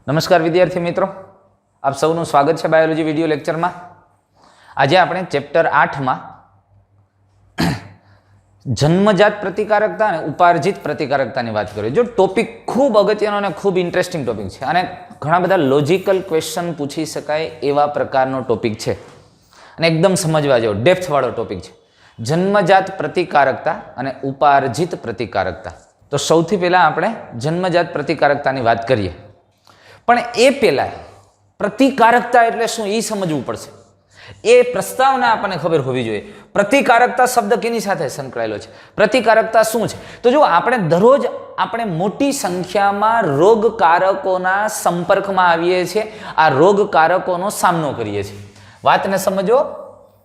નમસ્કાર વિદ્યાર્થી મિત્રો, આપ સૌનું સ્વાગત છે બાયોલોજી વિડિયો લેક્ચરમાં. આજે આપણે ચેપ્ટર 8માં જન્મજાત પ્રતિકારકતા અને ઉપાર્જિત પ્રતિકારકતાની વાત કરીએ. જો ટોપિક ખૂબ અગત્યનો અને ખૂબ ઇન્ટરેસ્ટિંગ ટોપિક છે અને ઘણા બધા લોજિકલ ક્વેશ્ચન પૂછી શકાય એવા પ્રકારનો ટોપિક છે અને એકદમ સમજવા જેવો ડેપ્થવાળો ટોપિક છે. જન્મજાત પ્રતિકારકતા અને ઉપાર્જિત પ્રતિકારકતા. તો સૌથી પહેલાં આપણે જન્મજાત પ્રતિકારકતાની વાત કરીએ, પણ એ પહેલાં પ્રતિકારકતા એટલે શું એ સમજવું પડશે. એ પ્રસ્તાવના આપણને ખબર હોવી જોઈએ. પ્રતિકારકતા શબ્દ કેની સાથે સંકળાયેલો છે, પ્રતિકારકતા શું છે? તો જો આપણે દરરોજ આપણે મોટી સંખ્યામાં રોગકારકોના સંપર્કમાં આવીએ છીએ, આ રોગકારકોનો સામનો કરીએ છીએ. વાતને સમજો,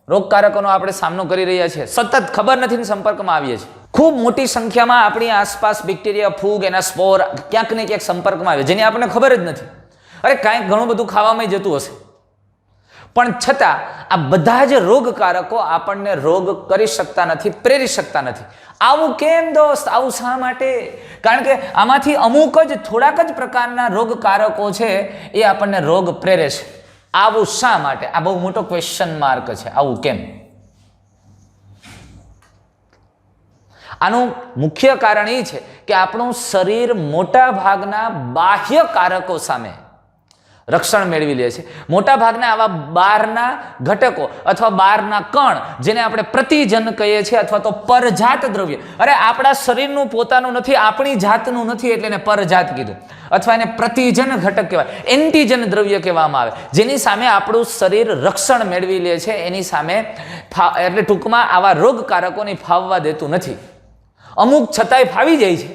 રોગકારકોનો આપણે સામનો કરી રહ્યા છીએ, સતત ખબર નથી ને સંપર્કમાં આવીએ છીએ. ખૂબ મોટી સંખ્યામાં આપણી આસપાસ બેક્ટેરિયા, ફૂગ, એના સ્પોર ક્યાંક ને ક્યાંક સંપર્કમાં આવે જેની આપણને ખબર જ નથી. અરે કાંઈક ઘણું બધું ખાવામાં જતું હશે, પણ છતાં આ બધા જ રોગકારકો આપણને રોગ કરી શકતા નથી, પ્રેરી શકતા નથી. આવું કેમ દોસ્ત? આવું શા માટે? કારણ કે આમાંથી અમુક જ થોડાક જ પ્રકારના રોગકારકો છે એ આપણને રોગ પ્રેરે છે. આવું શા માટે? આ બહુ મોટો ક્વેશ્ચન માર્ક છે. આવું કેમ? આનું મુખ્ય કારણ એ છે કે આપણું શરીર મોટા ભાગના બાહ્ય કારકો સામે રક્ષણ મેળવી લે છે. મોટા ભાગના આવા બહારના ઘટકો અથવા બહારના કણ, જેને આપણે પ્રતિજન કહીએ છીએ અથવા તો પરજાત દ્રવ્ય. અરે આપણા શરીરનું પોતાનું નથી, આપણી જાતનું નથી, એટલે એને પરજાત કીધું, અથવા એને પ્રતિજન ઘટક કહેવાય, એન્ટીજન દ્રવ્ય કહેવામાં આવે, જેની સામે આપણું શરીર રક્ષણ મેળવી લે છે. એની સામે એટલે ટૂંકમાં આવા રોગકારકોને ફાવવા દેતું નથી. અમુક છતાંય ફાવી જાય છે.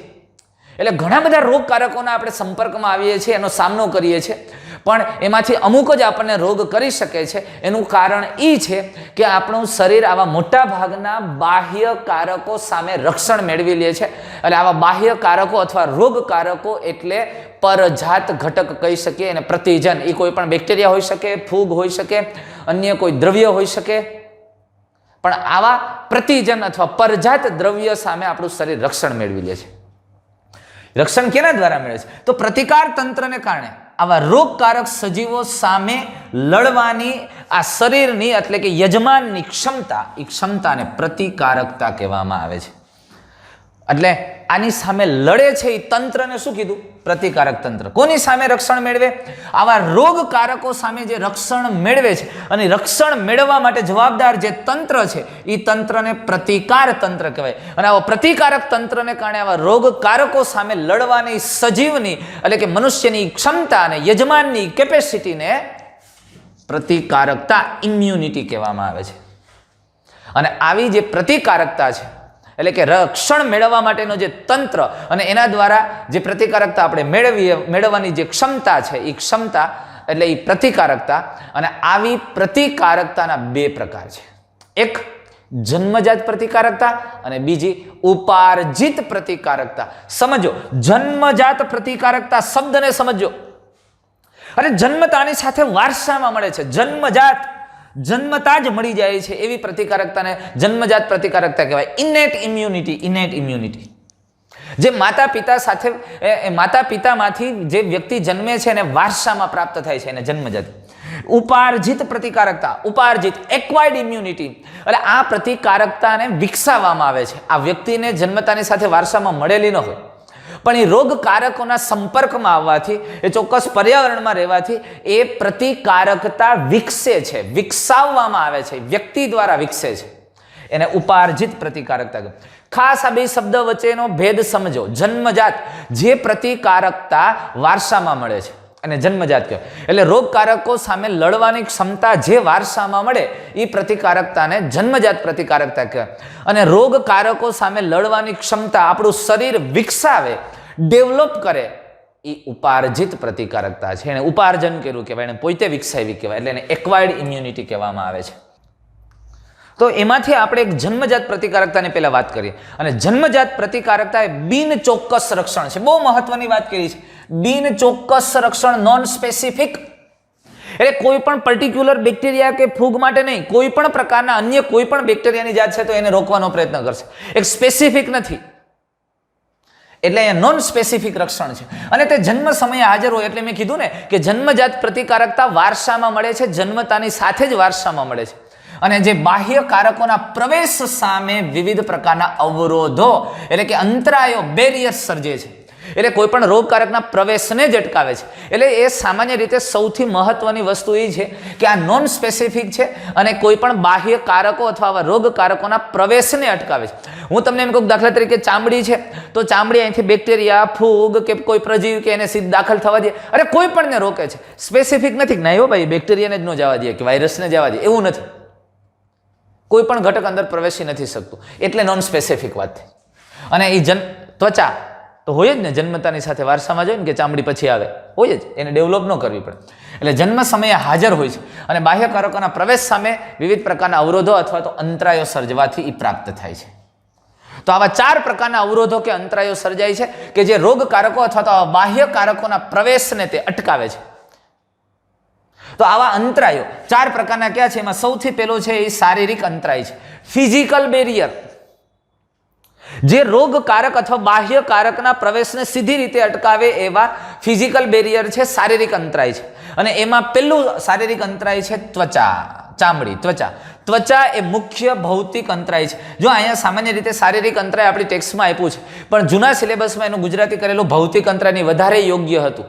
એટલે ઘણા બધા રોગકારકોના આપણે સંપર્કમાં આવીએ છીએ, એનો સામનો કરીએ છીએ, પણ એમાંથી અમુક જ આપણને રોગ કરી શકે છે. એનું કારણ એ છે કે આપણું શરીર આવા મોટા ભાગના બાહ્ય કારકો સામે રક્ષણ મેળવી લે છે. એટલે આવા બાહ્ય કારકો અથવા રોગકારકો એટલે પરજાત ઘટક કહી શકીએ. અને પ્રતિજન એ કોઈ પણ બેક્ટેરિયા હોઈ શકે, ફૂગ હોઈ શકે, અન્ય કોઈ દ્રવ્ય હોઈ શકે, પણ આવા પ્રતિજન અથવા પરજાત દ્રવ્ય સામે આપણું શરીર રક્ષણ મેળવી લે છે. રક્ષણ કેના દ્વારા મળે છે? તો પ્રતિકાર તંત્રને કારણે આવા રોગકારક સજીવો સામે લડવાની આ શરીરની એટલે કે યજમાનની ક્ષમતા, એ ક્ષમતાને પ્રતિકારકતા કહેવામાં આવે છે. એટલે આની સામે લડે છે એ તંત્રને શું કીધું? પ્રતિકારક તંત્ર. કોની સામે રક્ષણ મેળવે? આવા રોગકારકો સામે જે રક્ષણ મેળવે છે, અને રક્ષણ મેળવવા માટે જવાબદાર જે તંત્ર છે એ તંત્રને પ્રતિકાર તંત્ર કહેવાય. અને આવા પ્રતિકારક તંત્રને કારણે આવા રોગકારકો સામે લડવાની સજીવની એટલે કે મનુષ્યની ક્ષમતા અને યજમાનની કેપેસિટીને પ્રતિકારકતા, ઇમ્યુનિટી કહેવામાં આવે છે. અને આવી જે પ્રતિકારકતા છે એટલે કે રક્ષણ મેળવવા માટેનો જે તંત્ર અને એના દ્વારા જે પ્રતિકારકતા આપણે મેળવવાની જે ક્ષમતા છે, એ ક્ષમતા એટલે એ પ્રતિકારકતા. અને આવી પ્રતિકારકતાના બે પ્રકાર છે. એક જન્મજાત પ્રતિકારકતા અને બીજી ઉપાર્જિત પ્રતિકારકતા. સમજો, જન્મજાત પ્રતિકારકતા શબ્દને સમજો. અરે જન્મતાની સાથે વારસામાં મળે છે. જન્મતા જ મળી જાય છે એવી પ્રતિકારકતાને જન્મજાત પ્રતિકારકતા કહેવાય. ઇનેટ ઇમ્યુનિટી. જે માતા પિતામાંથી જે વ્યક્તિ જન્મે છે એને વારસામાં પ્રાપ્ત થાય છે, એને જન્મજાત. ઉપાર્જિત પ્રતિકારકતા, એક્વાયર્ડ ઇમ્યુનિટી. એટલે આ પ્રતિકારકતાને વિકસાવવામાં આવે છે. આ વ્યક્તિને જન્મતાની સાથે વારસામાં મળેલી ન હોય, પણ એ રોગકારકોના સંપર્કમાં આવવાથી, એ ચોક્કસ પર્યાવરણમાં રહેવાથી એ પ્રતિકારકતા વિકસે છે, વિકસાવવામાં આવે છે, વ્યક્તિ દ્વારા વિકસે છે. એને ઉપાર્જિત પ્રતિકારકતા. ખાસ આ બે શબ્દ વચ્ચેનો ભેદ સમજો. જન્મજાત, જે પ્રતિકારકતા વારસામાં મળે છે, અને જન્મજાત કહેવાય. એટલે રોગકારકો સામે લડવાની ક્ષમતા જે વારસામાં મળે એ પ્રતિકારકતાને જન્મજાત પ્રતિકારકતા કહેવાય. અને રોગકારકો સામે લડવાની ક્ષમતા આપણું શરીર વિકસાવે, ડેવલપ કરે, એ ઉપાર્જિત પ્રતિકારકતા છે. એને ઉપાર્જન કર્યું કહેવાય, એને પોતે વિકસાવી કહેવાય. એટલે એને એક્વાયર્ડ ઇમ્યુનિટી કહેવામાં આવે છે. તો એમાંથી આપણે એક જન્મજાત પ્રતિકારકતાની પહેલા વાત કરીએ. અને જન્મજાત પ્રતિકારકતા એ બિનચોક્કસ રક્ષણ છે. બહુ મહત્વની વાત કરી છે. બિનચોક્કસ રક્ષણ, નોન સ્પેસિફિક. એટલે કોઈ પણ પર્ટિક્યુલર બેક્ટેરિયા કે ફૂગ માટે નહીં, કોઈ પણ પ્રકારના અન્ય કોઈ પણ બેક્ટેરિયાની જાત છે તો એને રોકવાનો પ્રયત્ન કરશે. એક સ્પેસિફિક નથી. એટલે અહીંયા નોન સ્પેસિફિક રક્ષણ છે અને તે જન્મ સમયે હાજર હોય. એટલે મેં કીધું ને કે જન્મજાત પ્રતિકારકતા વારસામાં મળે છે, જન્મતાની સાથે જ વારસામાં મળે છે. અને જે બાહ્ય કારકોના પ્રવેશ સામે વિવિધ પ્રકારના અવરોધો એટલે કે અંતરાયો બેરિયર્સ સર્જે છે. એટલે કોઈ પણ રોગકારકના પ્રવેશને જ અટકાવે છે. એટલે એ સામાન્ય રીતે સૌથી મહત્વની વસ્તુ એ છે કે આ નોન સ્પેસિફિક છે અને કોઈ પણ બાહ્ય કારકો અથવા આવા રોગકારકોના પ્રવેશને અટકાવે છે. હું તમને એમ કહું, દાખલા તરીકે ચામડી છે, તો ચામડી અહીંથી બેક્ટેરિયા, ફૂગ કે કોઈ પ્રજીવ કે એને સીધ દાખલ થવા દે, અરે કોઈ પણને રોકે છે. સ્પેસિફિક નથી કે ના હો ભાઈ બેક્ટેરિયાને જ ન જવા દે કે વાયરસને જવા દે, એવું નથી. કોઈ પણ ઘટક અંદર પ્રવેશી નથી શકતું, એટલે નોન સ્પેસિફિક વાત થઈ. અને એ ત્વચા તો હોય જ ને, જન્મતાની સાથે વારસામાં જોઈએ ને કે ચામડી પછી આવે, હોય જ, એને ડેવલપ ન કરવી પડે. એટલે જન્મ સમયે હાજર હોય છે અને બાહ્ય કારકોના પ્રવેશ સામે વિવિધ પ્રકારના અવરોધો અથવા તો અંતરાયો સર્જવાથી એ પ્રાપ્ત થાય છે. તો આવા 4 પ્રકારના અવરોધો કે અંતરાયો સર્જાય છે કે જે રોગકારકો અથવા તો બાહ્ય કારકોના પ્રવેશને તે અટકાવે છે. તો આવા અંતરાયો 4 પ્રકારના ક્યાં છે? એમાં સૌથી પહેલો છે એ શારીરિક અંતરાય છે, ફિઝિકલ બેરિયર. જે રોગકારક અથવા બાહ્ય કારકના પ્રવેશને સીધી રીતે અટકાવે એવા ફિઝિકલ બેરિયર છે, શારીરિક અંતરાય છે. અને એમાં પહેલું શારીરિક અંતરાય છે ત્વચા, ચામડી, ત્વચા. ત્વચા એ મુખ્ય ભૌતિક અંતરાય છે. જો અહીંયા સામાન્ય રીતે શારીરિક અંતરાય આપણી ટેક્સ્ટમાં આપ્યું છે, પણ જૂના સિલેબસમાં એનું ગુજરાતી કરેલું ભૌતિક અંતરાયની વધારે યોગ્ય હતું.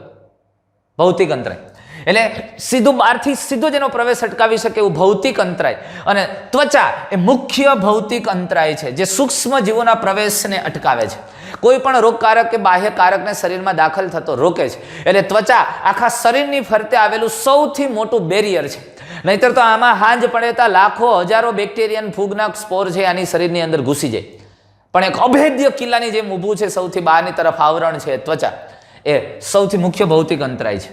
ભૌતિક અંતરાય એટલે સીધું બહારથી સીધો જ એનો પ્રવેશ અટકાવી શકે એવું ભૌતિક અંતરાય. અને ત્વચા એ મુખ્ય ભૌતિક અંતરાય છે જે સૂક્ષ્મ જીવોના પ્રવેશને અટકાવે છે. કોઈ પણ રોગકારક કે બાહ્ય કારકને શરીરમાં દાખલ થતો રોકે છે. એટલે ત્વચા આખા શરીરની ફરતે આવેલું સૌથી મોટું બેરિયર છે. નહીતર તો આમાં હાંજ પડેતા લાખો હજારો બેક્ટેરિયન ફૂગના સ્પોર છે આની શરીરની અંદર ઘૂસી જાય. પણ એક અભેદ્ય કિલ્લાની જેમ ઊભું છે સૌથી બહારની તરફ આવરણ છે ત્વચા, એ સૌથી મુખ્ય ભૌતિક અંતરાય છે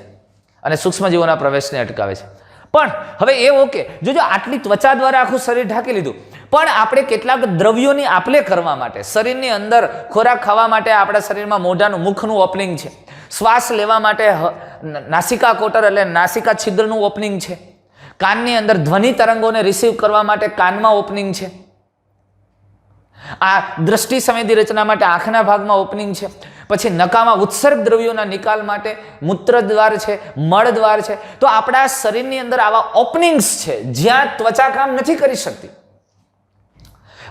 અને સૂક્ષ્મજીવોના પ્રવેશને અટકાવે છે. પણ હવે એ ઓકે, જો આટલી ત્વચા દ્વારા આખું શરીર ઢાંકી લીધું, પણ આપણે કેટલાક દ્રવ્યોની આપલે કરવા માટે, શરીરની અંદર ખોરાક ખાવા માટે આપણા શરીરમાં મોઢાનું, મુખનું ઓપનિંગ છે, શ્વાસ લેવા માટે નાસિકા કોટર એટલે નાસિકા છિદ્રનું ઓપનિંગ છે, કાનની અંદર ધ્વનિ તરંગોને રિસીવ કરવા માટે કાનમાં ઓપનિંગ છે, આ દ્રષ્ટિ સંવેદી રચના માટે આંખના ભાગમાં ઓપનિંગ છે, પછી નકામાં ઉત્સર્ગ દ્રવ્યોના નિકાલ માટે મૂત્રદ્વાર છે, મળદ્વાર છે. તો આપણા શરીરની અંદર આવા ઓપનિંગ્સ છે જ્યાં ત્વચા કામ નથી કરી શકતી.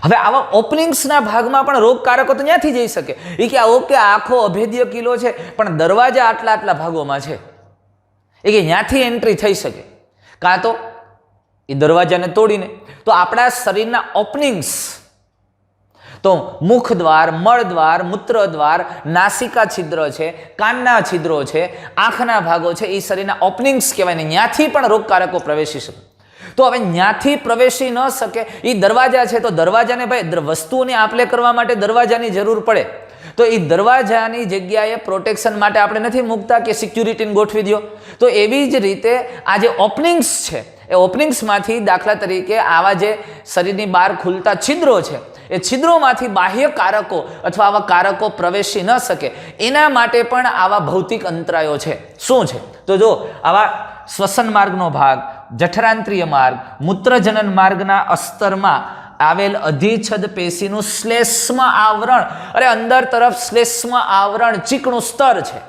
હવે આવા ઓપનિંગ્સના ભાગમાં પણ રોગકારકો તો ત્યાંથી જઈ શકે. એ કે ઓકે આખો અભેદ્ય કિલ્લો છે પણ દરવાજા આટલા ભાગોમાં છે, એ કે ત્યાંથી એન્ટ્રી થઈ શકે, કાં તો એ દરવાજાને તોડીને. તો આપણા શરીરના ઓપનિંગ્સ તો મુખદ્વાર, મળદ્વાર, મૂત્રદ્વાર, નાસિકા છિદ્ર છે, કાનના છિદ્રો છે, આંખના ભાગો છે, એ શરીરના ઓપનિંગ્સ કહેવાય ને, ત્યાંથી પણ રોગકારકો પ્રવેશી શકે. તો હવે ત્યાંથી પ્રવેશી ન શકે એ દરવાજા છે, તો દરવાજાને ભાઈ વસ્તુઓની આપલે કરવા માટે દરવાજાની જરૂર પડે. તો એ દરવાજાની જગ્યાએ પ્રોટેક્શન માટે આપણે નથી મૂકતા કે સિક્યુરિટીને ગોઠવી દો. તો એવી જ રીતે આ જે ઓપનિંગ્સ છે એ ઓપનિંગ્સમાંથી દાખલા તરીકે આવા જે શરીરની બહાર ખુલતા છિદ્રો છે, એ છિદ્રોમાંથી બાહ્ય કારકો અથવા આવા કારકો પ્રવેશી ન શકે એના માટે પણ આવા ભૌતિક અંતરાયો છે. શું છે? તો જો આવા શ્વસન માર્ગનો ભાગ, જઠરાંત્રિય માર્ગ, મૂત્રજનન માર્ગના અસ્તરમાં આવેલ અધિચ્છદ પેશીનું શ્લેષ્મ આવરણ, અરે અંદર તરફ શ્લેષ્મ આવરણ ચીકણું સ્તર છે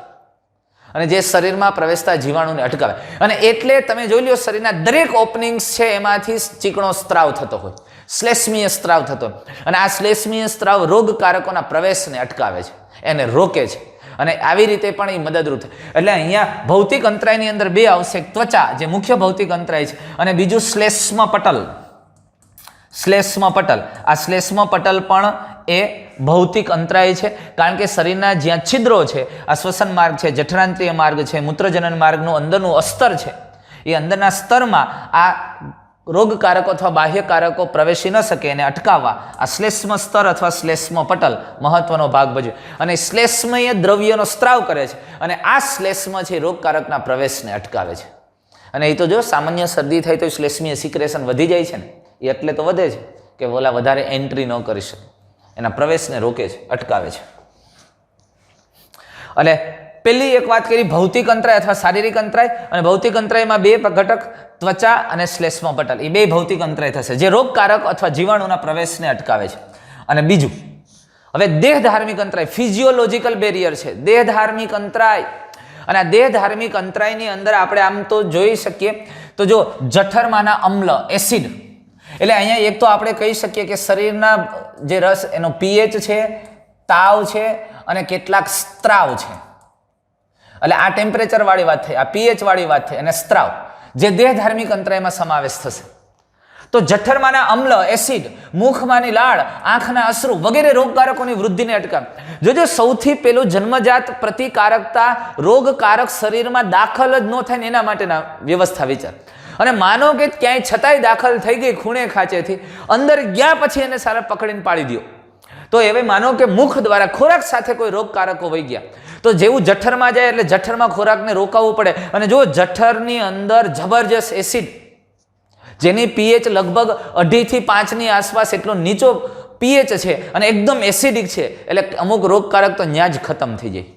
અને જે શરીરમાં પ્રવેશતા જીવાણુને અટકાવે. અને એટલે તમે જોઈ લો શરીરના દરેક ઓપનિંગ્સ છે એમાંથી ચીકણો સ્ત્રાવ થતો હોય, શ્લેષ્મીય સ્ત્રાવ થતો હોય. અને આ શ્લેષ્મીય સ્ત્રાવ રોગકારકોના પ્રવેશને અટકાવે છે, એને રોકે છે. અને આવી રીતે પણ એ મદદરૂપ થાય. એટલે અહીંયા ભૌતિક અંતરાયની અંદર 2 આવશે, ત્વચા જે મુખ્ય ભૌતિક અંતરાય છે અને બીજું શ્લેષ્મ પટલ. શ્લેષ્મ પટલ, આ શ્લેષ્મ પટલ પણ એ ભૌતિક અંતરાય છે, કારણ કે શરીરના જ્યાં છિદ્રો છે, આ શ્વસન માર્ગ છે, જઠરાંત્રિય માર્ગ છે, મૂત્રજનન માર્ગનું અંદરનું અસ્તર છે, એ અંદરના સ્તરમાં આ રોગકારકો અથવા બાહ્ય કારકો પ્રવેશી ન શકે એને અટકાવવા આ શ્લેષ્મ સ્તર અથવા શ્લેષ્મ પટલ મહત્વનો ભાગ ભજવે. અને શ્લેષ્મય દ્રવ્યનો સ્ત્રાવ કરે છે અને આ શ્લેષ્મ છે રોગકારકના પ્રવેશને અટકાવે છે. અને એ તો જો સામાન્ય શરદી થાય તો શ્લેષ્મીય સિક્રેશન વધી જાય છે ને, એ એટલે તો વધે છે કે ઓલા વધારે એન્ટ્રી ન કરી શકે, એના પ્રવેશને રોકે છે, અટકાવે છે. અને પહેલી એક વાત કરી ભૌતિક અંતરાય અથવા શારીરિક અંતરાય, અને ભૌતિક અંતરાયમાં 2 ઘટક ત્વચા અને શ્લેષ્મ પટલ, એ 2 ભૌતિક અંતરાય થશે જે રોગકારક અથવા જીવાણુના પ્રવેશને અટકાવે છે. અને બીજું હવે દેહ ધાર્મિક અંતરાય ફિઝિયોલોજીકલ બેરિયર છે, દેહ ધાર્મિક અંતરાય. અને આ દેહ ધાર્મિક અંતરાયની અંદર આપણે આમ તો જોઈ શકીએ તો જો જઠરમાંના અમ્લ એસિડ, એટલે અહીંયા એક તો આપણે કહી શકીએ કે શરીરના જે રસ એનો પીએચ છે, તાવ છે અને કેટલાક સ્ત્રાવ છે. એટલે આ ટેમ્પરેચર વાળી વાત થઈ, આ પીએચ વાળી વાત થઈ અને સ્ત્રાવ જે દેહ ધાર્મિક અંતરાયમાં સમાવેશ થશે. તો જઠરમાંના અમ્લ એસિડ, મુખમાંની લાળ, આંખના અશ્રુ વગેરે રોગકારકોની વૃદ્ધિને અટકાવે. જોજો સૌથી પેલું જન્મજાત પ્રતિકારકતા રોગકારક શરીરમાં દાખલ જ ન થાય ને એના માટેના વ્યવસ્થા વિચાર. અને માનો કે ક્યાંય છતાંય દાખલ થઈ ગઈ ખૂણે ખાંચેથી, અંદર ગયા પછી એને સારા પકડીને પાડી દો. તો હવે માનો કે મુખ દ્વારા ખોરાક સાથે કોઈ રોગકારકો વહી ગયા, તો જેવું જઠરમાં જાય એટલે જઠરમાં ખોરાકને રોકાવવું પડે. અને જો જઠરની અંદર જબરજસ્ત એસિડ, જેની પીએચ લગભગ 2.5 થી 5 ની આસપાસ એટલો નીચો પીએચ છે અને એકદમ એસિડિક છે, એટલે અમુક રોગકારક તો ત્યાં જ ખતમ થઈ જાય.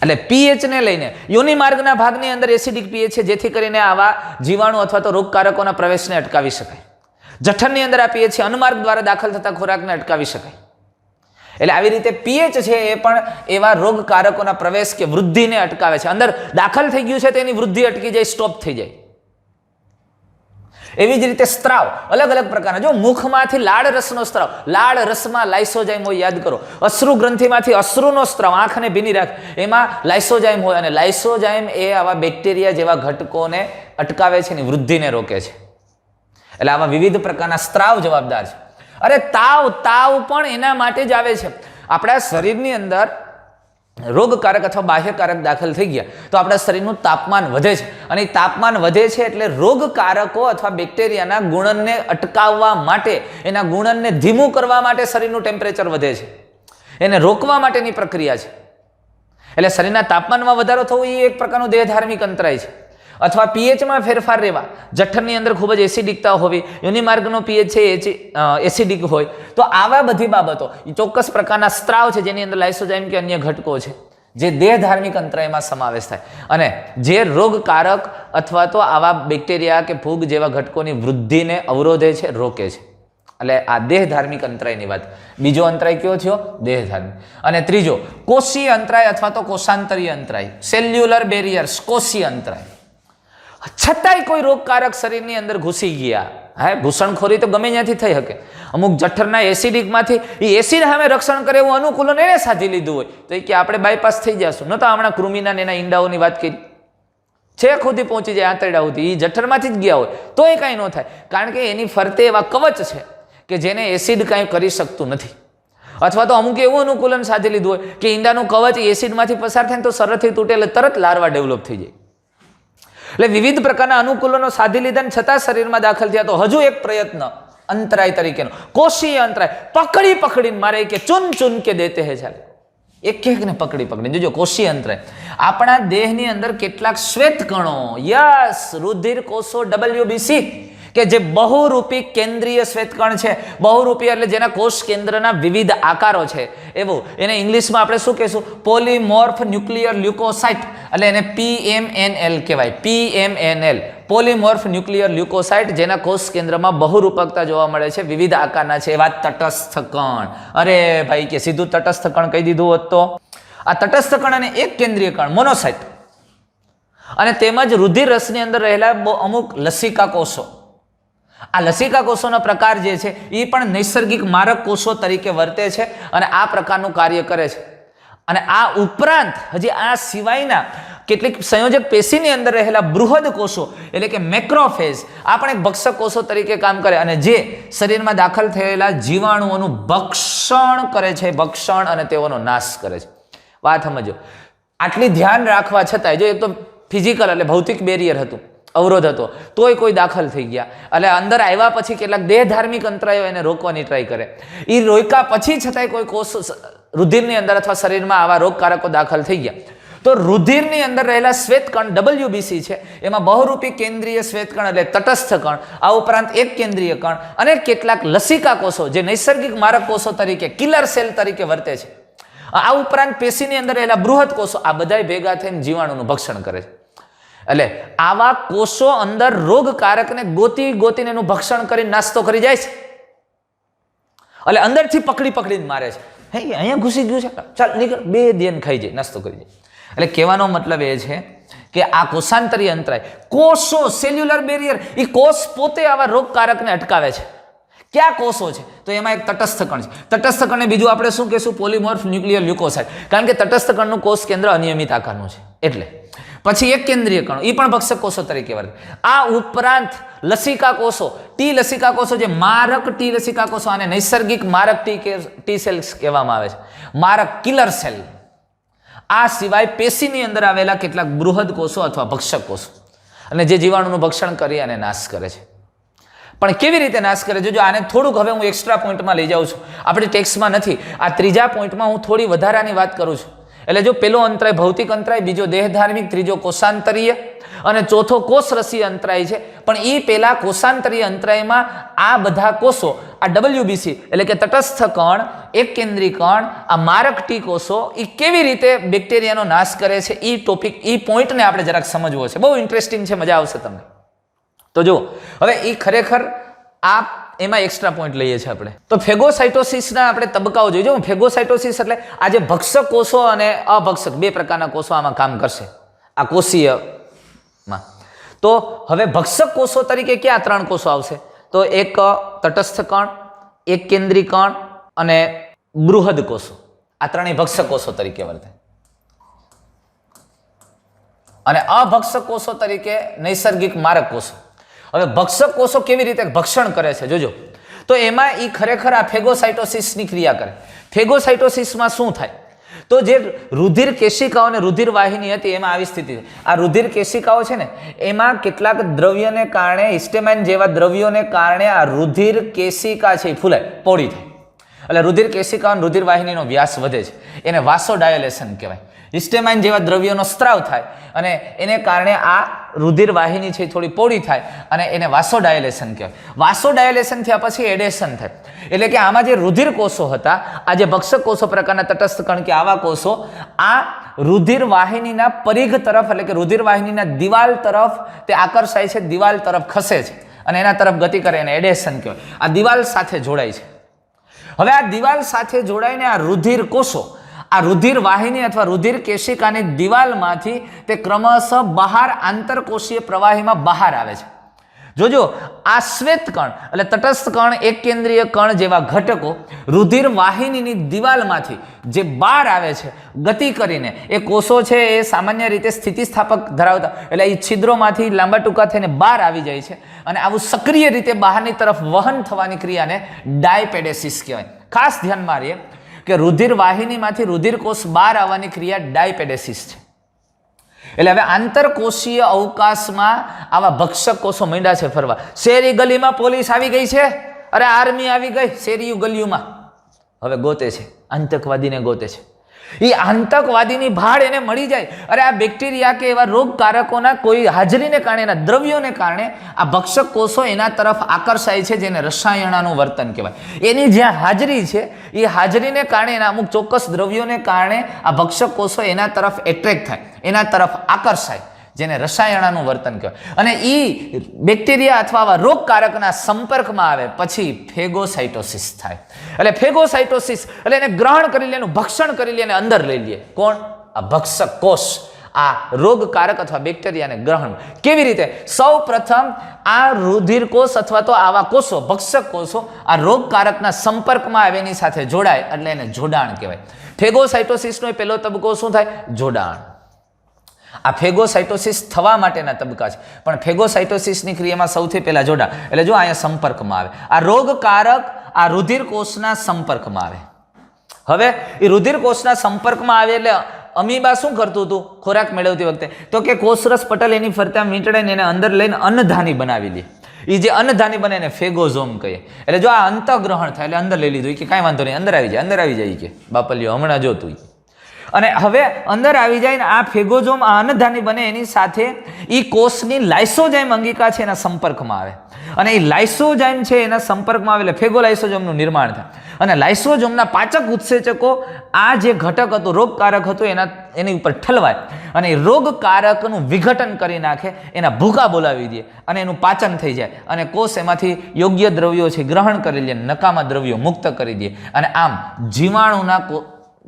એટલે પીએચ ને લઈને યોનિ માર્ગના ભાગની અંદર એસિડિક પીએચ છે, જેથી કરીને આવા જીવાણુ અથવા તો રોગકારકોના પ્રવેશને અટકાવી શકાય. જઠરની અંદર આ પીએચ છે, અન્નમાર્ગ દ્વારા દાખલ થતા ખોરાકને અટકાવી શકાય. એટલે આવી રીતે પીએચ છે એ પણ એવા રોગકારકોના પ્રવેશ કે વૃદ્ધિને અટકાવે છે. અંદર દાખલ થઈ ગયું છે તો એની વૃદ્ધિ અટકી જાય, સ્ટોપ થઈ જાય. એવી જ રીતે સ્ત્રાવ અલગ અલગ પ્રકારના, જો મુખમાંથી લાળ રસનો સ્ત્રાવ, લાળ રસમાં લાઇસોજાઇમ હોય, યાદ કરો. અશ્રુ ગ્રંથિમાંથી અશ્રુનો સ્ત્રાવ, આંખને ભીની રાખ, એમાં લાઇસોજાઇમ હોય. અને લાઇસોજાઇમ એ આવા બેક્ટેરિયા જેવા ઘટકોને અટકાવે છે, એની વૃદ્ધિને રોકે છે. એટલે આવા વિવિધ પ્રકારના સ્ત્રાવ જવાબદાર છે. અરે તાવ પણ એના માટે જ આવે છે. આપણા શરીરની અંદર રોગકારક અથવા બાહ્યકારક દાખલ થઈ ગયા તો આપણા શરીરનું તાપમાન વધે છે. અને તાપમાન વધે છે એટલે રોગકારકો અથવા બેક્ટેરિયાના ગુણનને અટકાવવા માટે, એના ગુણનને ધીમું કરવા માટે શરીરનું ટેમ્પરેચર વધે છે. એને રોકવા માટેની પ્રક્રિયા છે. એટલે શરીરના તાપમાનમાં વધારો થવો એ એક પ્રકારનું દેહ ધાર્મિક અંતરાય છે. અથવા પીએચમાં ફેરફાર રહેવા, જઠરની અંદર ખૂબ જ એસિડિકતા હોવી, યોનિમાર્ગનો પીએચ છે એસિડિક હોય, તો આવા બધી બાબતો ચોક્કસ પ્રકારના સ્ત્રાવ છે જેની અંદર લાઇસોજાઇમ કે અન્ય ઘટકો છે જે દેહ ધાર્મિક અંતરાયમાં સમાવેશ થાય અને જે રોગકારક અથવા તો આવા બેક્ટેરિયા કે ફૂગ જેવા ઘટકોની વૃદ્ધિને અવરોધે છે, રોકે છે. એટલે આ દેહ ધાર્મિક અંતરાયની વાત. બીજો અંતરાય કયો થયો? દેહ ધાર્મિક. અને ત્રીજો કોષીય અંતરાય અથવા તો કોષાંતરીય અંતરાય, સેલ્યુલર બેરિયર્સ, કોષીય અંતરાય. છતાંય કોઈ રોગકારક શરીરની અંદર ઘૂસી ગયા, ઘૂસણખોરી તો ગમે ત્યાંથી થઈ શકે. અમુક જઠરના એસિડિકમાંથી એ એસિડ સામે રક્ષણ કરે એવું અનુકૂલન એને સાધી લીધું હોય તો એ કે આપણે બાયપાસ થઈ જશું. ન તો હમણાં કૃમિના એના ઈંડાઓની વાત કરી, છેક સુધી પહોંચી જાય, આંતરડા સુધી, એ જઠરમાંથી જ ગયા હોય તો એ કાંઈ ન થાય, કારણ કે એની ફરતે એવા કવચ છે કે જેને એસિડ કાંઈ કરી શકતું નથી. અથવા તો અમુક એવું અનુકૂલન સાધી લીધું હોય કે ઈંડાનું કવચ એસિડમાંથી પસાર થાય તો સરળથી તૂટે, એટલે તરત લાર્વા ડેવલપ થઈ જાય. એટલે વિવિધ પ્રકારના અનુકૂલનો સાધી લીધા છતાં શરીરમાં દાખલ થયા તો હજુ એક પ્રયત્ન અંતરાય તરીકેનો કોષીય અંતરાય, પકડીને મારે કે ચૂન કે દેતે હે ચાલે, એક ને પકડીને. જોજો કોષીય અંતરાય, આપણા દેહની અંદર કેટલાક શ્વેત કણો, યસ, રુધિર કોષો WBC કે જે બહુરૂપી કેન્દ્રીય શ્વેતકણ છે. બહુરૂપી એટલે જેના કોષ કેન્દ્રના વિવિધ આકારો છે એવું. એને ઇંગ્લિશમાં આપણે શું કહીશું? પોલીમોર્ફ ન્યુક્લિયર લ્યુકોસાઇટ, એટલે એને PMNL કહેવાય. PMNL, પોલીમોર્ફ ન્યુક્લિયર લ્યુકોસાઇટ, જેના કોષ કેન્દ્રમાં બહુરૂપકતા જોવા મળે છે, વિવિધ આકારના છે એવા તટસ્થ કણ. અરે ભાઈ કે સીધું તટસ્થ કણ કહી દીધું હોત તો. આ તટસ્થ કણ અને એક કેન્દ્રીય કણ મોનોસાઇટ, અને તેમજ રુધિર રસની અંદર રહેલા અમુક લસિકા કોષો. આ લસિકા કોષોનો પ્રકાર જે છે એ પણ નૈસર્ગિક મારક કોષો તરીકે વર્તે છે અને આ પ્રકારનું કાર્ય કરે છે. અને આ ઉપરાંત હજી આ સિવાયના કેટલીક સંયોજક પેશીની અંદર રહેલા બૃહદ કોષો એટલે કે મેક્રોફેજ, આ પણ એક ભક્ષક કોષો તરીકે કામ કરે અને જે શરીરમાં દાખલ થયેલા જીવાણુઓનું ભક્ષણ કરે છે, ભક્ષણ અને તેઓનો નાશ કરે છે. વાત સમજો. આટલી ધ્યાન રાખવા છતાંય જો એક તો ફિઝિકલ એટલે ભૌતિક બેરિયર હતું, અવરોધ હતો, તોય કોઈ દાખલ થઈ ગયા. એટલે અંદર આવ્યા પછી કેટલાક દેહ ધાર્મિક અંતરાયો એને રોકવાની ટ્રાય કરે. એ રોક્યા પછી છતાંય કોઈ કોષ રુધિરની અંદર અથવા શરીરમાં આવા રોગકારકો દાખલ થઈ ગયા તો રુધિરની અંદર રહેલા શ્વેતકણ WBC છે, એમાં બહુરૂપી કેન્દ્રીય શ્વેતકણ એટલે તટસ્થ કણ, આ ઉપરાંત એક કેન્દ્રીય કણ અને કેટલાક લસિકા કોષો જે નૈસર્ગિક મારક કોષો તરીકે, કિલર સેલ તરીકે વર્તે છે. આ ઉપરાંત પેશીની અંદર રહેલા બૃહદ કોષો, આ બધા ભેગા થઈને જીવાણુનું ભક્ષણ કરે છે. એટલે આવા કોષો અંદર રોગકારકને ગોતીને એનું ભક્ષણ કરીને નાસ્તો કરી જાય છે એટલે અંદરથી પકડીને મારે છે. હે અહીંયા ઘૂસી ગયું છે, ચાલ નીકળ, બે દેન ખાઈ જાય, નાસ્તો કરી જાય. એટલે કહેવાનો મતલબ એ છે કે આ કોષાંતરીય અંતરાય, કોષો, સેલ્યુલર બેરિયર, એ કોષ પોતે આવા રોગકારકને અટકાવે છે. ક્યાં કોષો છે? તો એમાં એક તટસ્થ કણ છે. તટસ્થ કણને બીજું આપણે શું કહેશું? પોલિમોર્ફ ન્યુક્લિયર લ્યુકોસાઇડ. કારણ કે તટસ્થ કણનું કોષ કેન્દ્ર અનિયમિત આકારનું છે. એટલે પછી એક કેન્દ્રીય કણો, એ પણ ભક્ષક કોષો તરીકે વર્તે. આ ઉપરાંત લસિકા કોષો, ટી લસિકા કોષો, જે મારક ટી લસિકા કોષો, આને નૈસર્ગિક મારક ટી સેલ્સ કહેવામાં આવે છે, મારક કિલર સેલ. આ સિવાય પેશીની અંદર આવેલા કેટલાક બૃહદ કોષો અથવા ભક્ષક કોષો, અને જે જીવાણુનું ભક્ષણ કરી અને નાશ કરે છે. પણ કેવી રીતે નાશ કરે? જોજો, આને થોડુંક હવે હું એક્સ્ટ્રા પોઈન્ટમાં લઈ જાઉં છું, આપણી ટેક્સ્ટમાં નથી. આ ત્રીજા પોઈન્ટમાં હું થોડી વધારાની વાત કરું છું. એટલે જો પેલો અંતરાય ભૌતિક અંતરાય, બીજો દેહધાર્મિક, ત્રીજો કોષાંતરીય અને ચોથો કોષરસીય અંતરાય છે. પણ એ પેલા કોષાંતરીય અંતરાયમાં આ બધા કોષો, આ WBC એટલે કે તટસ્થ કણ, એક કેન્દ્રી કણ, આ મારક ટી કોષો, એ કેવી રીતે બેક્ટેરિયાનો નાશ કરે છે, એ ટોપિક, એ પોઈન્ટને આપણે જરાક સમજવો છે. બહુ ઇન્ટરેસ્ટિંગ છે, મજા આવશે તમને. તો જો હવે એ ખરેખર આ એમાં એક્સ્ટ્રા પોઈન્ટ લઈએ છીએ આપણે. તો ફેગોસાઇટોસિસના આપણે તબક્કાઓ જોઈએ. જો ફેગોસાઇટોસિસ એટલે આ જે ભક્ષક કોષો અને અભક્ષક બે પ્રકારના કોષો આમાં કામ કરશે, આ કોષીયમાં. તો હવે ભક્ષક કોષો તરીકે ક્યાં ત્રણ કોષો આવશે? તો એક તટસ્થ કણ, એક કેન્દ્રી કણ અને બૃહદ કોષો. આ ત્રણેય ભક્ષક કોષો તરીકે વર્તે. અને અભક્ષક કોષો તરીકે નૈસર્ગિક મારક કોષો. હવે ભક્ષક કોષો કેવી રીતે ભક્ષણ કરે છે જોજો. તો એમાં એ ખરેખર આ ફેગોસાઇટોસિસની ક્રિયા કરે. ફેગોસાઇટોસિસમાં શું થાય? તો જે રુધિર કેશિકાઓ અને રુધિર વાહિની હતી એમાં આવી સ્થિતિ. આ રુધિર કેશિકાઓ છે ને, એમાં કેટલાક દ્રવ્યને કારણે, હિસ્ટેમાઇન જેવા દ્રવ્યોને કારણે આ રુધિર કેશિકા છે એ ફૂલાય, પહોળી થાય. એટલે રુધિર કેશિકા અને રુધિર વાહિનીનો વ્યાસ વધે છે. એને વાસોડાયલેશન કહેવાય. હિસ્ટેમાઇન જેવા દ્રવ્યોનો સ્ત્રાવ થાય અને એને કારણે આ રુધિર વાહિની છે થોડી પહોળી થાય અને એને વાસોડાયલેશન કહેવાય. વાસોડાયલેશન થયા પછી એડેશન થાય. એટલે કે આમાં જે રુધિર કોષો હતા, આ જે ભક્ષક કોષો પ્રકારના તટસ્થ કણ કે આવા કોષો, આ રુધિર વાહિનીના પરિઘ તરફ એટલે કે રુધિર વાહિનીના દિવાલ તરફ તે આકર્ષાય છે, દિવાલ તરફ ખસે છે અને એના તરફ ગતિ કરે, એને એડેશન કહેવાય. આ દિવાલ સાથે જોડાય છે. હવે આ દિવાલ સાથે જોડાઈને આ રુધિર કોષો, આ રુધિર વાહિની અથવા રુધિર કેશિકાની દિવાલમાંથી તે ક્રમશઃ બહાર આંતરકોષીય પ્રવાહીમાં બહાર આવે છે. જોજો, આ શ્વેત કણ એટલે તટસ્થ કણ, એક કેન્દ્રીય કણ જેવા ઘટકો રુધિર વાહિનીની દિવાલમાંથી જે બહાર આવે છે ગતિ કરીને, એ કોષો છે એ સામાન્ય રીતે સ્થિતિસ્થાપક ધરાવતા, એટલે એ છિદ્રોમાંથી લાંબા ટૂંકા થઈને બહાર આવી જાય છે અને આવું સક્રિય રીતે બહારની તરફ વહન થવાની ક્રિયાને ડાયપેડેસિસ કહેવાય. ખાસ ધ્યાનમાં રહીએ કે રુધિર વાહિનીમાંથી રુધિર કોષ બહાર આવવાની ક્રિયા ડાયપેડેસિસ છે. એટલે હવે આંતરકોષીય અવકાશમાં આવા ભક્ષક કોષો માંડ્યા છે ફરવા. શેરી ગલીમાં પોલીસ આવી ગઈ છે, અરે આર્મી આવી ગઈ, શેરીયું ગલીઓમાં હવે ગોતે છે, આતંકવાદીને ગોતે છે. એ આતંકવાદીની ભાડ એને મળી જાય. અરે આ બેક્ટેરિયા કે એવા રોગકારકોના કોઈ હાજરીને કારણે, એના દ્રવ્યોને કારણે આ ભક્ષક કોષો એના તરફ આકર્ષાય છે, જેને રસાયણાનું વર્તન કહેવાય. એની જ્યાં હાજરી છે, એ હાજરીને કારણે, એના અમુક ચોક્કસ દ્રવ્યોને કારણે આ ભક્ષક કોષો એના તરફ એટ્રેક્ટ થાય, એના તરફ આકર્ષાય, જેને રસાયણાનું વર્તન કહેવાય. અને એ બેક્ટેરિયા અથવા આવા રોગકારકના સંપર્કમાં આવે પછી ફેગોસાઇટોસિસ થાય. એટલે ફેગોસાઇટોસિસ એટલે એને ગ્રહણ કરી લે, એનું ભક્ષણ કરી લે અને અંદર લઈ લે. કોણ? આ ભક્ષક કોષ આ રોગકારક અથવા બેક્ટેરિયાને ગ્રહણ. કેવી રીતે? સૌ પ્રથમ આ રુધિર કોષ અથવા તો આવા કોષો, ભક્ષક કોષો આ રોગકારકના સંપર્કમાં આવે, એની સાથે જોડાય એટલે એને જોડાણ કહેવાય. ફેગોસાઇટોસિસનો પહેલો તબક્કો શું થાય? જોડાણ. આ ફેગોસાઇટોસિસ થવા માટેના તબક્કા છે, પણ ફેગોસાઇટોસિસની ક્રિયામાં સૌથી પહેલા જોડાણ. એટલે જો અહીંયા સંપર્કમાં આવે, આ રોગકારક આ રુધિર કોષના સંપર્કમાં આવે. હવે એ રુધિર કોષના સંપર્કમાં આવે એટલે અમીબા શું કરતું હતું ખોરાક મેળવતી વખતે? તો કે કોષરસ પટલ એની ફરતા વીંટળાઈને એને અંદર લઈને અન્નધાની બનાવી લે. એ જે અન્નધાની બને એને ફેગોઝોમ કહીએ. એટલે જો આ અંતઃગ્રહણ થાય એટલે અંદર લઈ લીધું કે કાંઈ વાંધો નહીં, અંદર આવી જાય કે બાપલિયો હમણાં જોતું. અને હવે અંદર આવી જાય ને આ ફેગોઝોમ, આ અન્નધાની બને, એની સાથે એ કોષની લાઇસોજાઇમ અંગિકા છે એના સંપર્કમાં આવે અને એ લાઇસોજાઇમ છે એના સંપર્કમાં આવે એટલે ફેગોલાઇસોજોમનું નિર્માણ થાય અને લાઇસોજોમના પાચક ઉત્સેચકો આ જે ઘટક હતું રોગકારક હતું એની ઉપર ઠલવાય અને એ રોગકારકનું વિઘટન કરી નાખે, એના ભૂકા બોલાવી દે અને એનું પાચન થઈ જાય અને કોષ એમાંથી યોગ્ય દ્રવ્યો છે ગ્રહણ કરી લે, નકામા દ્રવ્યો મુક્ત કરી દે અને આમ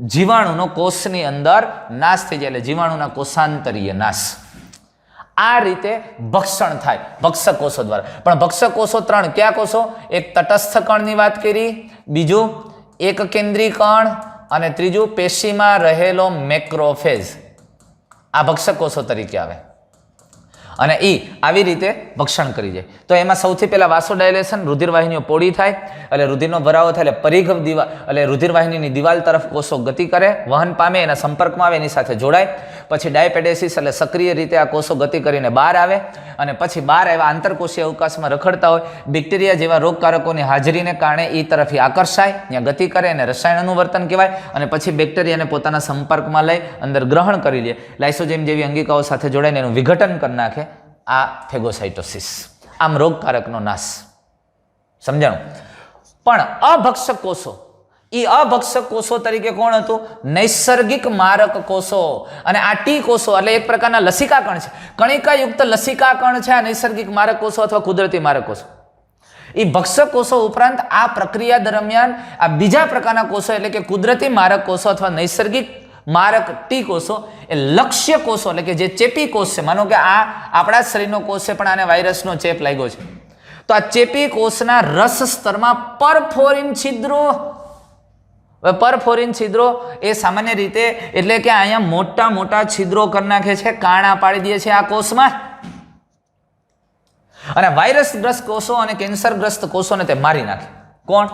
જીવાણુનો કોષની અંદર નાશ થઈ જાય એટલે જીવાણુના કોષાંતરીય નાશ. આ રીતે ભક્ષણ થાય ભક્ષક કોષો દ્વારા. પણ ભક્ષક કોષો 3 કયા કોષો? એક તટસ્થ કણની વાત કરી, બીજું એક કેન્દ્રી કણ અને ત્રીજું પેશીમાં રહેલો મેક્રોફેજ. આ ભક્ષક કોષો તરીકે આવે અને એ આવી રીતે ભક્ષણ કરી જાય. તો એમાં સૌથી પહેલા વાસોડાયલેશન, રુધિરવાહિનીઓ પોળી થાય એટલે રુધિરનો ભરાવો થાય એટલે પરિઘ દિવાલ એટલે રુધિરવાહિનીની દિવાલ તરફ કોષો ગતિ કરે, વહન પામે, એના સંપર્કમાં આવે, એની સાથે જોડાય. પછી ડાયપેડેસિસ એટલે સક્રિય રીતે આ કોષો ગતિ કરીને બહાર આવે અને પછી બહાર આવ્યા આંતરકોષીય અવકાશમાં રખડતા હોય બેક્ટેરિયા જેવા રોગકારકોની હાજરીને કારણે એ તરફથી આકર્ષાય, ત્યાં ગતિ કરે અને રસાયણનું વર્તન કહેવાય અને પછી બેક્ટેરિયાને પોતાના સંપર્કમાં લઈ અંદર ગ્રહણ કરી લે, લાઇસોજેમ જેવી અંગિકાઓ સાથે જોડાઈને એનું વિઘટન કરી નાખે. આ ફેગોસાઇટોસિસ. આમ રોગકારકનો નાશ. સમજાણું? પણ અભક્ષક કોષો, એ અભક્ષક કોષો તરીકે કોણ હતું? નૈસર્ગિક મારક કોષો. અને આ ટી કોષો એટલે એક પ્રકારના લસિકા કણ છે, કણિકાયુક્ત લસિકા કણ છે આ નૈસર્ગિક મારક કોષો અથવા કુદરતી મારક કોષો. એ ભક્ષક કોષો ઉપરાંત આ પ્રક્રિયા દરમિયાન આ બીજા પ્રકારના કોષો એટલે કે કુદરતી મારક કોષો અથવા નૈસર્ગિક મારક ટી કોષો એ લક્ષ્ય કોષો એટલે કે જે ચેપી કોષ છે. માનો કે આ આપણા શરીરનો કોષ છે પણ આને વાયરસનો ચેપ લાગ્યો છે તો આ ચેપી કોષના રસ સ્તરમાં પરફોરિન છિદ્રો. પરફોરિન છિદ્રો એ સામાન્ય રીતે એટલે કે અહીંયા મોટા મોટા છિદ્રો કરી નાખે છે, કાણા પાડી દે છે આ કોષમાં અને વાયરસગ્રસ્ત કોષો અને કેન્સરગ્રસ્ત કોષોને તે મારી નાખે. કોણ?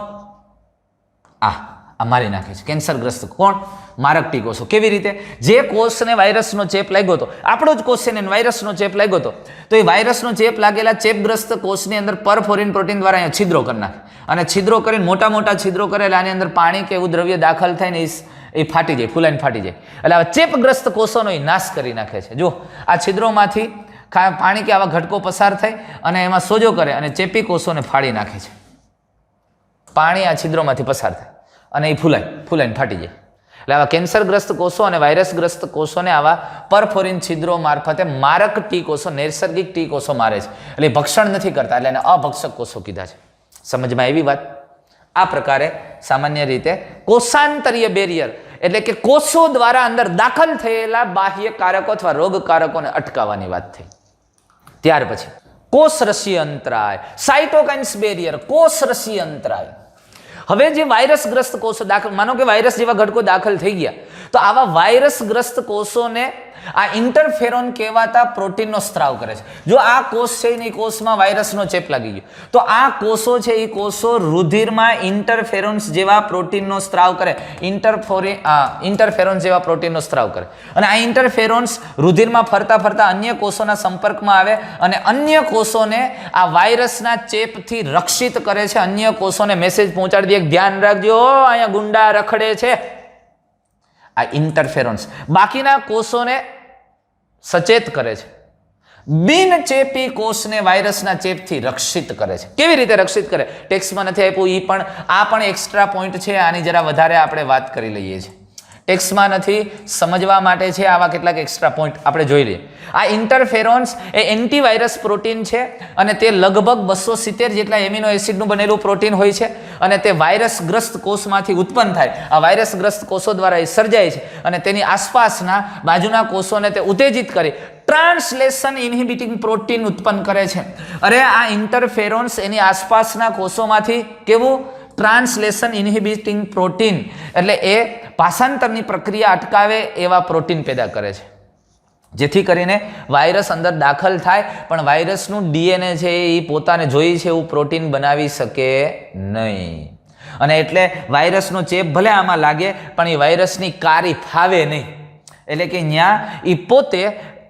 આ મારી નાખે છે કેન્સરગ્રસ્ત. કોણ? મારક ટી કોષો. કેવી રીતે? જે કોષને વાયરસનો ચેપ લાગ્યો હતો, આપણો જ કોષ છે ને વાયરસનો ચેપ લાગ્યો હતો, તો એ વાયરસનો ચેપ લાગેલા ચેપગ્રસ્ત કોષની અંદર પરફોરિન પ્રોટીન દ્વારા અહીંયા છિદ્રો કરી નાખે અને છિદ્રો કરીને મોટા મોટા છિદ્રો કરે એટલે આની અંદર પાણી કે એવું દ્રવ્ય દાખલ થાય ને એ ફાટી જાય, ફૂલાઈને ફાટી જાય. એટલે આવા ચેપગ્રસ્ત કોષોનો એ નાશ કરી નાખે છે. જો આ છિદ્રોમાંથી પાણી કે આવા ઘટકો પસાર થાય અને એમાં સોજો કરે અને ચેપી કોષોને ફાડી નાખે છે. પાણી આ છિદ્રોમાંથી પસાર થાય અને એ ફૂલાઈને ફાટી જાય. એટલે આવા કેન્સરગ્રસ્ત કોષો અને વાયરસગ્રસ્ત કોષોને આવા પરફોરિન છિદ્રો મારફતે મારક ટી કોષો, નૈસર્ગિક ટી કોષો મારે છે. એટલે ભક્ષણ નથી કરતા એટલે એને અભક્ષક કોષો કીધા છે. સમજમાં એવી વાત? આ પ્રકારે સામાન્ય રીતે કોષાંતરીય બેરિયર એટલે કે કોષો દ્વારા અંદર દાખલ થયેલા બાહ્ય કારકો અથવા રોગકારકોને અટકાવવાની વાત થઈ. ત્યાર પછી કોષરસીય અંતરાય, સાઇટોકાઇન્સ બેરિયર, કોષરસીય અંતરાય. હવે જે વાયરસગ્રસ્ત કોષો દાખલ, માનો કે વાયરસ જેવા ઘટકો દાખલ થઈ ગયા તો આવા વાયરસગ્રસ્ત કોષોને આ ઇન્ટરફેરોન કહેવાતા પ્રોટીનનો સ્ત્રાવ કરે છે. જો આ કોષ છે એની કોષમાં વાયરસનો ચેપ લાગી ગયો તો આ કોષો છે એ કોષો રુધિરમાં ઇન્ટરફેરોન્સ જેવા પ્રોટીનનો સ્ત્રાવ કરે, ઇન્ટરફેરોન્સ જેવા પ્રોટીનનો સ્ત્રાવ કરે અને આ ઇન્ટરફેરોન્સ રુધિરમાં ફરતા ફરતા અન્ય કોષોના સંપર્કમાં આવે અને અન્ય કોષોને આ વાયરસના ચેપથી રક્ષિત કરે છે. અન્ય કોષોને મેસેજ પહોંચાડી દે, ધ્યાન રાખજો અહીંયા ગુંડા રખડે છે. આ ઇન્ટરફેરોન્સ બાકીના કોષોને સચેત કરે છે. બિનચેપી કોષને વાયરસના ચેપથી રક્ષિત કરે છે. કેવી રીતે રક્ષિત કરે? ટેક્સ્ટમાં નથી આપ્યું, આ પણ એક્સ્ટ્રા પોઈન્ટ છે. આની જરા વધારે આપણે વાત કરી લઈએ છીએ. ટેક્સ્ટમાં નથી, સમજવા માટે છે. આવા કેટલાક એક્સ્ટ્રા પોઈન્ટ આપણે જોઈ લઈએ. આ ઇન્ટરફેરોન્સ એ એન્ટીવાયરસ પ્રોટીન છે અને તે લગભગ 270 જેટલા એમિનો એસિડનું બનેલું પ્રોટીન હોય છે અને તે વાયરસગ્રસ્ત કોષમાંથી ઉત્પન્ન થાય. આ વાયરસગ્રસ્ત કોષો દ્વારા એ સર્જાય છે અને તેની આસપાસના બાજુના કોષોને તે ઉત્તેજિત કરી ટ્રાન્સલેશન ઇન્હિબિટિંગ પ્રોટીન ઉત્પન્ન કરે છે. અરે આ ઇન્ટરફેરોન્સ એની આસપાસના કોષોમાંથી કેવું? ટ્રાન્સલેશન ઇન્હિબિટિંગ પ્રોટીન એટલે એ ભાષાંતરની પ્રક્રિયા અટકાવે એવા પ્રોટીન પેદા કરે છે જેથી કરીને વાયરસ અંદર દાખલ થાય પણ વાયરસનું ડીએનએ છે એ પોતાને જોઈએ છે એવું પ્રોટીન બનાવી શકે નહીં. અને એટલે વાયરસનો ચેપ ભલે આમાં લાગે પણ એ વાયરસની કારી ફાવે નહીં. એટલે કે ત્યાં એ પોતે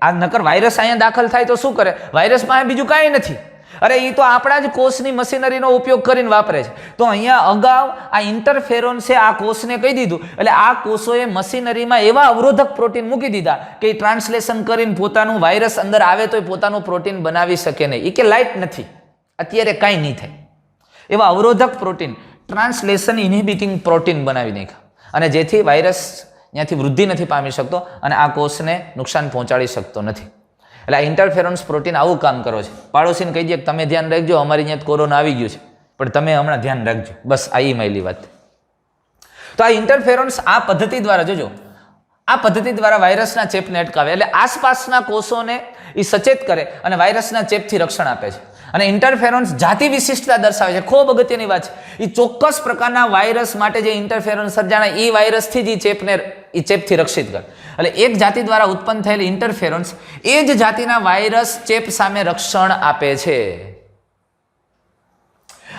આ નકર વાયરસ અહીંયા દાખલ થાય તો શું કરે? વાયરસમાં બીજું કાંઈ નથી અરે એ તો આપણા જ કોષની મશીનરીનો ઉપયોગ કરીને વાપરે છે. તો અહીંયા અગાઉ આ ઇન્ટરફેરોન્સે આ કોષને કહી દીધું, એટલે આ કોષોએ મશીનરીમાં એવા અવરોધક પ્રોટીન મૂકી દીધા કે એ ટ્રાન્સલેશન કરીને પોતાનું વાયરસ અંદર આવે તો પોતાનું પ્રોટીન બનાવી શકે નહીં. એ કે લાઇટ નથી, અત્યારે કાંઈ નહીં થાય, એવા અવરોધક પ્રોટીન, ટ્રાન્સલેશન ઇન્હિબિટિંગ પ્રોટીન બનાવી નાખ્યા, અને જેથી વાયરસ ત્યાંથી વૃદ્ધિ નથી પામી શકતો અને આ કોષને નુકસાન પહોંચાડી શકતો નથી. એટલે આ ઇન્ટરફેરોન્સ પ્રોટીન આવું કામ કરો છે. પાડોશીને કહી દે કે તમે ધ્યાન રાખજો, અમારી અહીંયા કોરોના આવી ગયું છે, પણ તમે હમણાં ધ્યાન રાખજો, બસ આ માયલી વાત. તો આ ઇન્ટરફેરોન્સ આ પદ્ધતિ દ્વારા, જોજો, આ પદ્ધતિ દ્વારા વાયરસના ચેપને અટકાવે, એટલે આસપાસના કોષોને એ સચેત કરે અને વાયરસના ચેપથી રક્ષણ આપે છે. અને ઇન્ટરફેરોન્સ જાતિ વિશિષ્ટતા દર્શાવે છે. ખૂબ અગત્યની વાત છે. એ ચોક્કસ પ્રકારના વાયરસ માટે જે ઇન્ટરફેરોન્સ સર્જાણે એ વાયરસથી જ એ ચેપથી રક્ષિત કરે. એટલે એક જાતિ દ્વારા ઉત્પન્ન થયેલ ઇન્ટરફેરોન્સ એ જ જાતિના વાયરસ ચેપ સામે રક્ષણ આપે છે.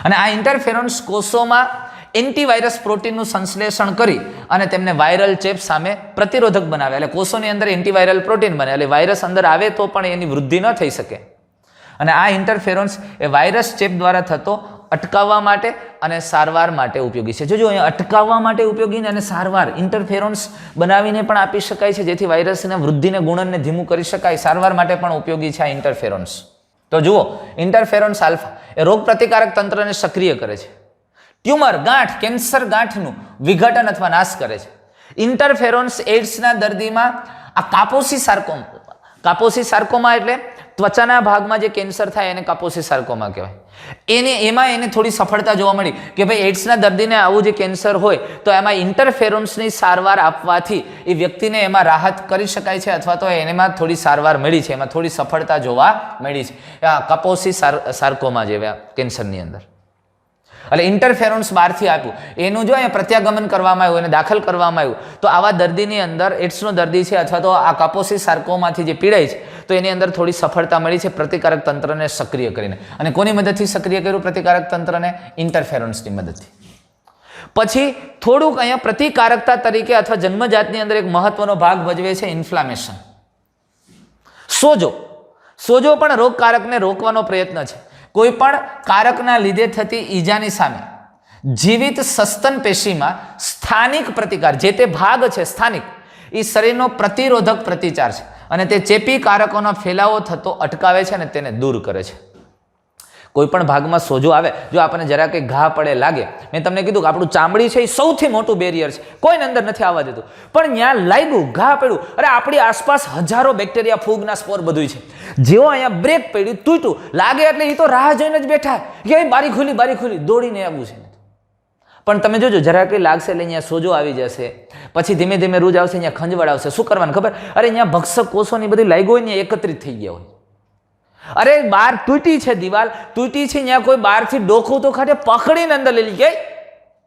અને આ ઇન્ટરફેરોન્સ કોષોમાં એન્ટીવાયરસ પ્રોટીનનું સંશ્લેષણ કરી અને તેમને વાયરલ ચેપ સામે પ્રતિરોધક બનાવે. એટલે કોષોની અંદર એન્ટીવાયરલ પ્રોટીન બને, એટલે વાયરસ અંદર આવે તો પણ એની વૃદ્ધિ ન થઈ શકે. અને આ ઇન્ટરફેરોન્સ એ વાયરસ ચેપ દ્વારા થતો અટકાવવા માટે અને સારવાર માટે ઉપયોગી છે. જોજો, અહીંયા અટકાવવા માટે ઉપયોગી અને સારવાર ઇન્ટરફેરોન્સ બનાવીને પણ આપી શકાય છે, જેથી વાયરસના વૃદ્ધિને ગુણનને ધીમું કરી શકાય. સારવાર માટે પણ ઉપયોગી છે આ ઇન્ટરફેરોન્સ. તો જુઓ, ઇન્ટરફેરોન્સ આલ્ફા એ રોગ પ્રતિકારક તંત્રને સક્રિય કરે છે. ટ્યુમર, ગાંઠ, કેન્સર ગાંઠનું વિઘટન અથવા નાશ કરે છે. ઇન્ટરફેરોન્સ એઇડ્સના દર્દીમાં આ કાપોસી સાર્કોમા એટલે ત્વચાના ભાગમાં જે કેન્સર થાય એને કાપોસી સાર્કોમા કહેવાય. એમાં એને થોડી સફળતા જોવા મળી કે ભાઈ એઇડ્સના દર્દીને આવું જે કેન્સર હોય તો એમાં ઇન્ટરફેરોન્સની સારવાર આપવાથી એ વ્યક્તિને એમાં રાહત કરી શકાય છે, અથવા તો એમાં થોડી સારવાર મળી છે, એમાં થોડી સફળતા જોવા મળી છે કાપોસી સાર્કોમા જેવા કેન્સરની અંદર. એટલે ઇન્ટરફેરોન્સ બહારથી આપ્યું, એનું જો અહીંયા પ્રત્યાગમન કરવામાં આવ્યું, એને દાખલ કરવામાં આવ્યું, તો આવા દર્દીની અંદર, એઇડ્સનો દર્દી છે અથવા તો આ કાપોસી સાર્કોમાથી જે પીડાય છે, તો એની અંદર થોડી સફળતા મળી છે પ્રતિકારક તંત્રને સક્રિય કરીને. અને કોની મદદથી સક્રિય કર્યું પ્રતિકારક તંત્રને? ઇન્ટરફેરોન્સની મદદથી. પછી થોડુંક અહીંયા પ્રતિકારકતા તરીકે અથવા જન્મજાતની અંદર એક મહત્વનો ભાગ ભજવે છે ઇન્ફ્લામેશન. સોજો પણ રોગકારકને રોકવાનો પ્રયત્ન છે. કોઈ પણ કારકના લીધે થતી ઈજાની સામે જીવિત સસ્તન પેશીમાં સ્થાનિક પ્રતિકાર, જે તે ભાગ છે સ્થાનિક, એ શરીરનો પ્રતિરોધક પ્રતિચાર છે અને તે ચેપી કારકોનો ફેલાવો થતો અટકાવે છે અને તેને દૂર કરે છે. કોઈ પણ ભાગમાં સોજો આવે, જો આપણને જરા કંઈ ઘા પડે, લાગે, મેં તમને કીધું કે આપણું ચામડી છે એ સૌથી મોટું બેરિયર છે, કોઈને અંદર નથી આવવા દેતું, પણ ત્યાં લાગ્યું, ઘા પડ્યું, અરે આપણી આસપાસ હજારો બેક્ટેરિયા, ફૂગના સ્પોર બધું છે. જેવો અહીંયા બ્રેક પડ્યું, તૂટ્યું, લાગે એટલે એ તો રાહ જોઈને જ બેઠા કે બારી ખુલી, દોડીને આવવું છે. પણ તમે જોજો, જરા કંઈ લાગશે એટલે અહીંયા સોજો આવી જશે, પછી ધીમે ધીમે રૂજ આવશે, અહીંયા ખંજવાળ આવશે. શું કરવાનું ખબર? અરે અહીંયા ભક્ષક કોષોની બધી લાગ્યું હોય ને એકત્રિત થઈ ગયા હોય. અરે બહાર તૂટી છે, દિવાલ તૂટી છે, ત્યાં કોઈ બહારથી ડોખું તો ખાતે પકડીને અંદર લઈ ગઈ,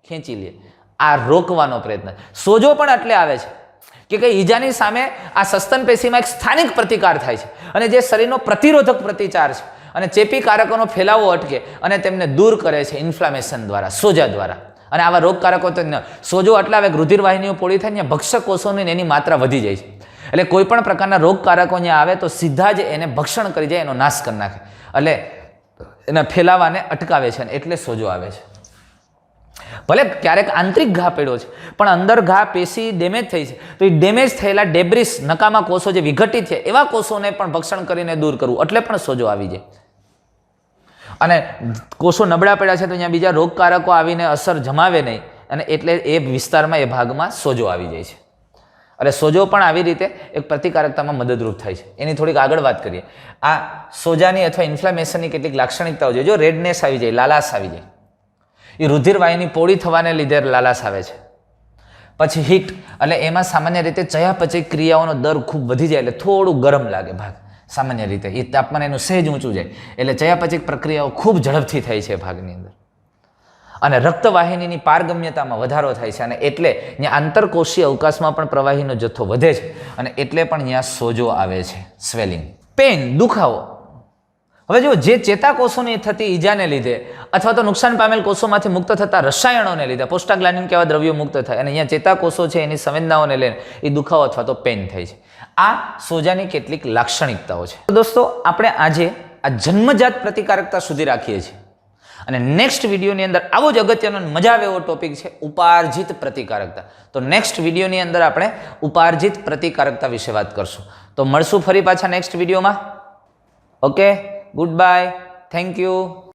ખેંચી લે. આ રોકવાનો પ્રયત્ન. સોજો પણ એટલે આવે છે કે કઈ ઈજાની સામે આ સસ્તન પેશીમાં એક સ્થાનિક પ્રતિકાર થાય છે અને જે શરીરનો પ્રતિરોધક પ્રતિચાર છે અને ચેપી કારકોનો ફેલાવો અટકે અને તેમને દૂર કરે છે ઇન્ફ્લામેશન દ્વારા, સોજા દ્વારા. અને આવા રોગકારકો તો સોજો એટલે આવે રુધિર વાહિનીઓ પોળી થાય, ત્યાં ભક્ષક કોષોની એની માત્રા વધી જાય છે. એટલે કોઈ પણ પ્રકારના રોગકારકો અહીંયા આવે તો સીધા જ એને ભક્ષણ કરી જાય, એનો નાશ કરી નાખે, એટલે એના ફેલાવાને અટકાવે છે, એટલે સોજો આવે છે. ભલે ક્યારેક આંતરિક ઘા પડ્યો છે પણ અંદર ઘા પેશી ડેમેજ થઈ છે, તો એ ડેમેજ થયેલા ડેબ્રિસ, નકામા કોષો જે વિઘટિત છે એવા કોષોને પણ ભક્ષણ કરીને દૂર કરવું, એટલે પણ સોજો આવી જાય. અને કોષો નબળા પડ્યા છે તો અહીંયા બીજા રોગકારકો આવીને અસર જમાવે નહીં, અને એટલે એ વિસ્તારમાં, એ ભાગમાં સોજો આવી જાય છે. એટલે સોજો પણ આવી રીતે એક પ્રતિકારકતામાં મદદરૂપ થાય છે. એની થોડીક આગળ વાત કરીએ. આ સોજાની અથવા ઇન્ફ્લામેશનની કેટલીક લાક્ષણિકતાઓ છે. જો રેડનેસ આવી જાય, લાલાશ આવી જાય, એ રુધિર વાહિની પોળી થવાને લીધે લાલાશ આવે છે. પછી હીટ, એટલે એમાં સામાન્ય રીતે ચયાપચય ક્રિયાઓનો દર ખૂબ વધી જાય, એટલે થોડું ગરમ લાગે ભાગ. સામાન્ય રીતે એ તાપમાન એનું સહેજ ઊંચું જાય, એટલે ચયાપચય પ્રક્રિયાઓ ખૂબ ઝડપથી થાય છે ભાગની અંદર. અને રક્તવાહિનીની પારગમ્યતામાં વધારો થાય છે, અને એટલે ત્યાં આંતરકોષીય અવકાશમાં પણ પ્રવાહીનો જથ્થો વધે છે, અને એટલે પણ ત્યાં સોજો આવે છે, સ્વેલિંગ. પેન, દુખાવો. હવે જો જે ચેતાકોષોની થતી ઈજાને લીધે અથવા તો નુકસાન પામેલ કોષોમાંથી મુક્ત થતા રસાયણોને લીધે પ્રોસ્ટાગ્લાન્ડિન કેવા દ્રવ્યો મુક્ત થાય, અને અહીંયા ચેતાકોષો છે એની સંવેદનાઓને લઈને એ દુખાવો અથવા તો પેન થાય છે. આ સોજાની કેટલીક લાક્ષણિકતાઓ છે. દોસ્તો, આપણે આજે આ જન્મજાત પ્રતિકારકતા સુધી રાખીએ છીએ. અને નેક્સ્ટ વિડીયોની અંદર આવો જ અગત્યનો મજા આવે એવો ટોપિક છે ઉપાર્જિત પ્રતિકારકતા. તો નેક્સ્ટ વિડીયોની અંદર આપણે ઉપાર્જિત પ્રતિકારકતા વિશે વાત કરશું. તો મળશું ફરી પાછા નેક્સ્ટ વિડીયોમાં. Okay, good bye, thank you.